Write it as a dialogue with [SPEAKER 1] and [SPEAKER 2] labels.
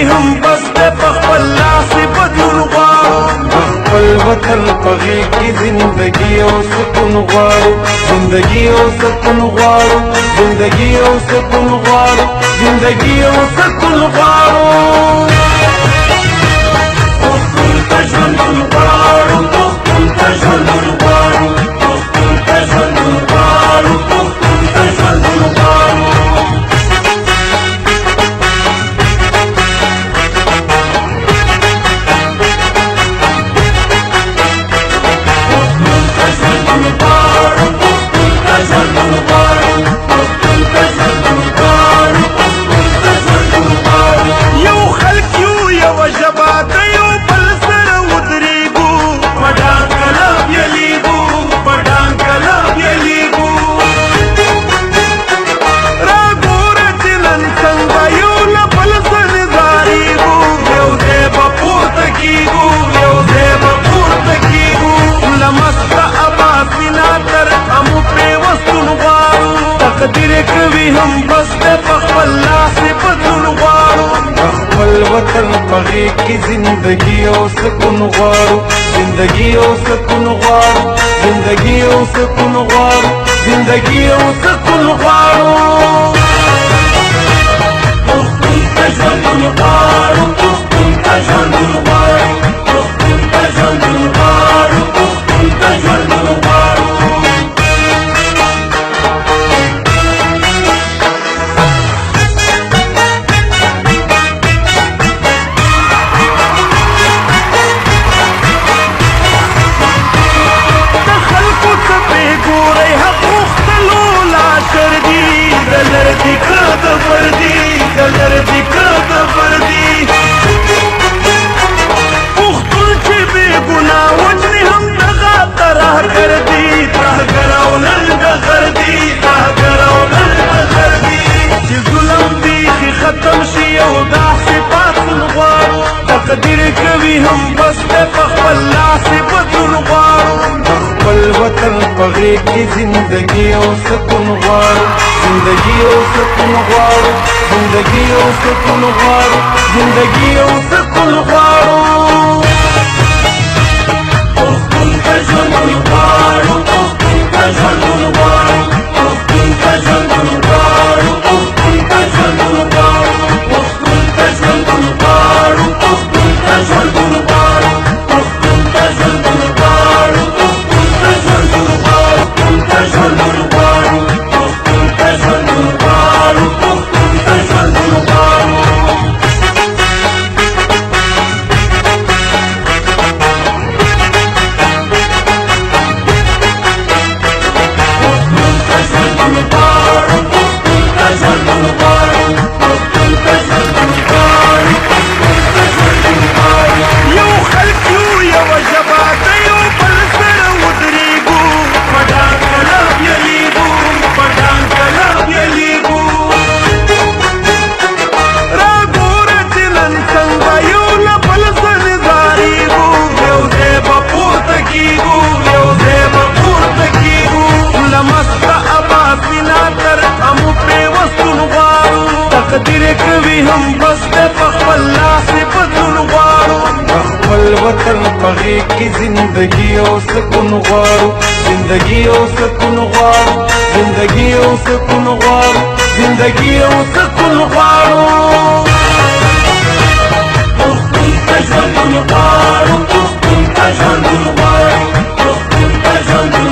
[SPEAKER 1] کوي هم بس د خپل لاس بدلون غواړو
[SPEAKER 2] خپل وطن په غېږ کې زندګي او سکون غواړو زندګي او سکون غواړو زندګي او سکون غواړو زندګي او سکون غواړو
[SPEAKER 1] پښتون ته ژوندون غواړو پښتون ته ژوندون غواړو پښتون ته ژوندون غواړو پښتون ته ژوندون غواړو تقدیر کوي هم بس د خپل لاس بدلون غواړو
[SPEAKER 2] خپل وطن په غېږ کې زندګي او سکون غواړو زندګي او سکون غواړو زندګي او سکون غواړو زندګي او سکون غواړو
[SPEAKER 1] پښتون ته ژوندون غواړو پښتون ته ژوندون غواړو پښتون ته ژوندون غواړو پښتون ته ژوندون غواړو تقدیر کوي هم بس د خپل لاس بدلون غواړو
[SPEAKER 2] خپل وطن په غېږ کې زندګي او سکون غواړو زندګي او سکون غواړو زندګي او سکون غواړو زندګي او سکون غواړو
[SPEAKER 1] پښتون ته ژوندون غواړو پښتون ته ژوندون غواړو پښتون ته ژوندون غواړو پښتون ته ژوندون غواړو پښتون ته ژوندون غواړو پښتون ته ژوندون غواړو پښتون ته ژوندون غواړو پښتون ته ژوندون غواړو پښتون ته ژوندون غواړو پښتون ته ژوندون غواړو پښتون ته ژوندون غواړو تقدیر کوي هم بس د خپل لاس بدلون غواړو
[SPEAKER 2] خپل وطن په غېږ کې زندګي او سکون غواړو زندګي او سکون غواړو زندګي او سکون غواړو زندګي او سکون غواړو
[SPEAKER 1] پښتون ته ژوندون غواړو پښتون ته ژوندون غواړو پښتون ته ژوندون